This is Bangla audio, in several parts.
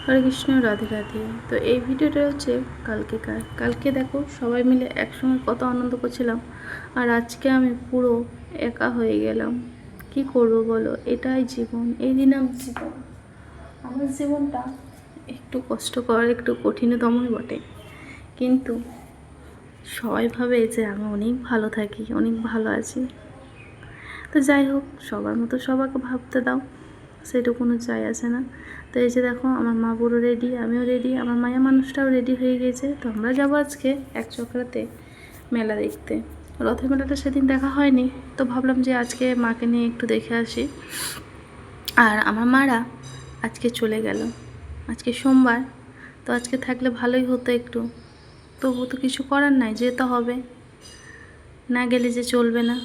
হরে কৃষ্ণ, রাধে রাধে। তো এই ভিডিওটা হচ্ছে কালকে দেখো সবাই মিলে একসঙ্গে কত আনন্দ করছিলাম, আর আজকে আমি পুরো একা হয়ে গেলাম। কি করব বলো, এটাই জীবন, এই দিন আমার জীবনটা একটু কষ্টকর, একটু কঠিনতমই বটে, কিন্তু সবাই ভাবে যে আমি অনেক ভালো থাকি, অনেক ভালো আছি। তো যাই হোক, সবার মতো সবাইকে ভাবতে দাও, সেটুকুনো চাই আসে না। তো এই যে দেখো, আমার মা পুরো রেডি, আমিও রেডি, আমার মায়া মানুষটাও রেডি হয়ে গেছে। তো আমরা যাবো আজকে এক চক্রাতে মেলা দেখতে। রথের মেলাটা সেদিন দেখা হয়নি, তো ভাবলাম যে আজকে মাকে নিয়ে একটু দেখে আসি। আর আমার মারা আজকে চলে গেল, আজকে সোমবার, তো আজকে থাকলে ভালোই হতো একটু, তবু তো কিছু করার নাই, যেতে হবে, না গেলে যে চলবে না,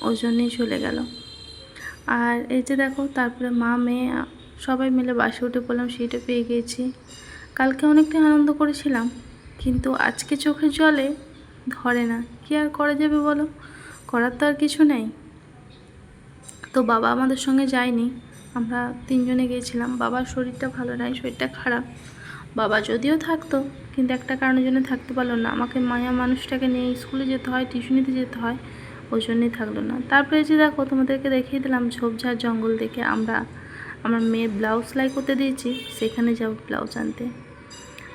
ওই জন্যেই চলে গেল। আর এই যে দেখো, তারপরে মা মেয়ে সবাই মিলে বাসে উঠে পড়লাম, সিটে পেয়ে গিয়েছি। কালকে অনেকটাই আনন্দ করেছিলাম, কিন্তু আজকে চোখের জলে ধরে না। কি আর করা যাবে বলো, করার তো আর কিছু নেই। তো বাবা আমাদের সঙ্গে যায়নি, আমরা তিনজনে গিয়েছিলাম। বাবার শরীরটা ভালো নাই, শরীরটা খারাপ। বাবা যদিও থাকতো, কিন্তু একটা কারণের জন্য থাকতে পারলো না, আমাকে মায়া মানুষটাকে নিয়ে স্কুলে যেতে হয়, টিউশনিতে যেতে হয়, ওই জন্যই থাকলো না। তারপরে যে দেখো, তোমাদেরকে দেখিয়ে দিলাম ঝোপঝাড় জঙ্গল দেখে আমার মেয়ের ব্লাউজ সেলাই করতে দিয়েছি, সেখানে যাব ব্লাউজ আনতে।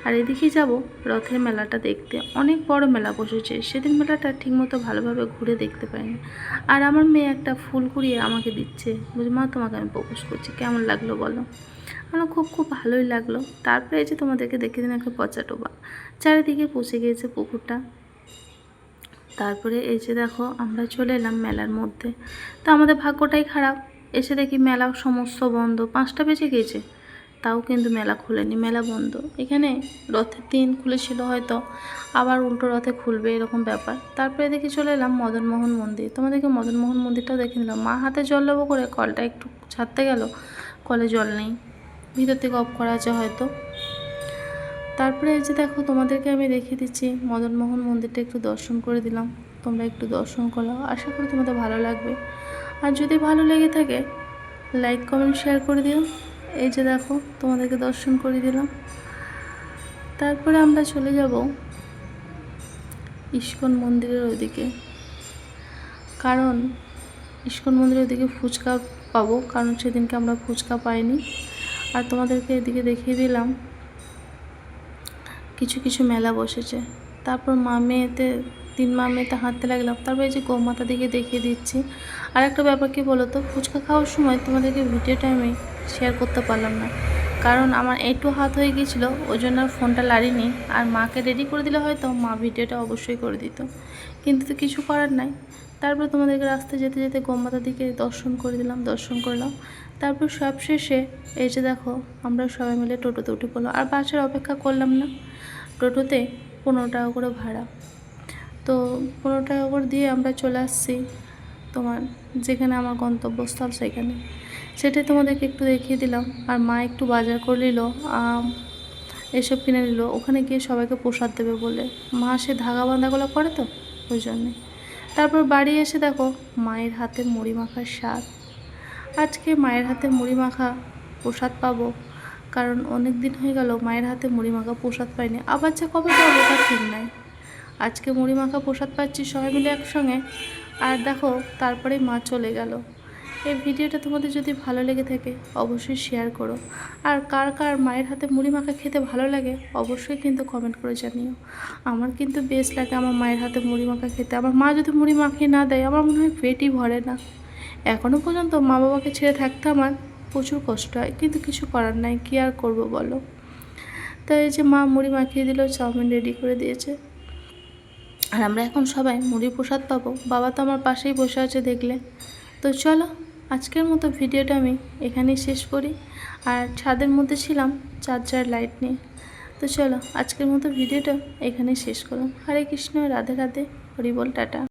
আর এদিকে যাব রথের মেলাটা দেখতে, অনেক বড় মেলা বসেছে। সেদিন মেলাটা ঠিকমতো ভালোভাবে ঘুরে দেখতে পাইনি। আর আমার মেয়ে একটা ফুল কুড়িয়ে আমাকে দিচ্ছে, বলছি মা তোমাকে আমি প্রপোজ করছি, কেমন লাগলো বলো। আমার খুব খুব ভালোই লাগলো। তারপরে এই যে তোমাদেরকে দেখে দিন একটা পচাটোবা, চারিদিকে পচে গিয়েছে পুকুরটা। তারপরে এই যে দেখো, আমরা চলে এলাম মেলার মধ্যে। তো আমাদের ভাগ্যটাই খারাপ, এসে দেখি মেলা সমস্ত বন্ধ, 5টা বেজে গিয়েছে, তাও কিন্তু মেলা খোলেনি, মেলা বন্ধ। এখানে রথের দিন খুলেছিল হয়তো, আবার উল্টো রথে খুলবে, এরকম ব্যাপার। তারপরে দেখে চলে এলাম মদনমোহন মন্দির, তোমাদেরকে মদনমোহন মন্দিরটাও দেখে নিলাম। মা হাতে জল নেবো করে কলটা একটু ছাড়তে গেল, কলে জল নেই, ভিতর থেকে অফ করা আছে হয়তো। তারপরে এই যে দেখো, তোমাদেরকে আমি দেখিয়ে দিচ্ছি মদনমোহন মন্দিরটা, একটু দর্শন করে দিলাম। তোমরা একটু দর্শন করো, আশা করি তোমাদের ভালো লাগবে। আর যদি ভালো লেগে থাকে, লাইক কমেন্ট শেয়ার করে দিও। এই যে দেখো, তোমাদেরকে দর্শন করে দিলাম। তারপরে আমরা চলে যাব ইস্কন মন্দিরের ওইদিকে, কারণ ইস্কন মন্দিরের ওইদিকে ফুচকা পাবো, কারণ সেদিনকে আমরা ফুচকা পাইনি। আর তোমাদেরকে এদিকে দেখিয়ে দিলাম কিছু কিছু মেলা বসেছে। তারপর মা মেয়েতে 3 মা মেয়েতে হাঁটতে লাগলাম। তারপর এই যে গোমাতা দিকে দেখিয়ে দিচ্ছি। আর একটা ব্যাপার কি বলো তো, ফুচকা খাওয়ার সময় তোমাদেরকে ভিডিওটা আমি শেয়ার করতে পারলাম না, কারণ আমার একটু হাত হয়ে গিয়েছিলো, ওই জন্য আর ফোনটা লাড়িনি। আর মাকে রেডি করে দিলে হয়তো মা ভিডিওটা অবশ্যই করে দিত, কিন্তু তো কিছু করার নাই। তারপর তোমাদেরকে রাস্তায় যেতে যেতে গোমাতা দিকে দর্শন করলাম। তারপর সব শেষে এই যে দেখো, আমরা সবাই মিলে টোটোতে উঠে পড়লাম, আর বাসের অপেক্ষা করলাম না। টোটোতে 15 টাকা করে ভাড়া, তো 15 টাকা করে দিয়ে আমরা চলে আসছি তোমার যেখানে আমার গন্তব্যস্থল, সেটাই তোমাদেরকে একটু দেখিয়ে দিলাম। আর মা একটু বাজার করে নিল, আম এসব কিনে নিল, ওখানে গিয়ে সবাইকে প্রসাদ দেবে বলে। মা সে ধাগা বাঁধাগুলো করে তো, ওই জন্যে। তারপর বাড়ি এসে দেখো মায়ের হাতে মুড়ি মাখার স্বাদ। আজকে মায়ের হাতে মুড়ি মাখা প্রসাদ পাবো, কারণ অনেক দিন হয়ে গেল মায়ের হাতে মুড়ি মাখা প্রসাদ পাইনি। আবার যে কবে পাবো তার ঠিক নাই। আজকে মুড়ি মাখা প্রসাদ পাচ্ছি সবাই মিলে একসঙ্গে। আর দেখো, তারপরেই মা চলে গেল। এই ভিডিওটা তোমাদের যদি ভালো লেগে থাকে অবশ্যই শেয়ার করো। আর কার কার মায়ের হাতে মুড়ি মাখা খেতে ভালো লাগে অবশ্যই কিন্তু কমেন্ট করে জানিও। আমার কিন্তু বেশ লাগে আমার মায়ের হাতে মুড়ি মাখা খেতে। আমার মা যদি মুড়ি মাখিয়ে না দেয়, আমার মনে হয় পেটই ভরে না। এখনও পর্যন্ত মা বাবাকে ছেড়ে থাকতে আমার প্রচুর কষ্ট হয়, কিন্তু কিছু করার নাই, কী আর করবো বলো। তাই এই যে মা মুড়ি মাখিয়ে দিল, চাউমিন রেডি করে দিয়েছে, আর আমরা এখন সবাই মুড়ি প্রসাদ পাবো। বাবা তো আমার পাশেই বসে আছে দেখলে। তো চলো, আজকের মতো ভিডিওটা আমি এখানেই শেষ করি। আর ছাদের মধ্যে ছিলাম চার্জার লাইট নিয়ে। তো চলো, আজকের মতো ভিডিওটা এখানেই শেষ করলাম। হরে কৃষ্ণ, রাধে রাধে, হরি বল, টাটা।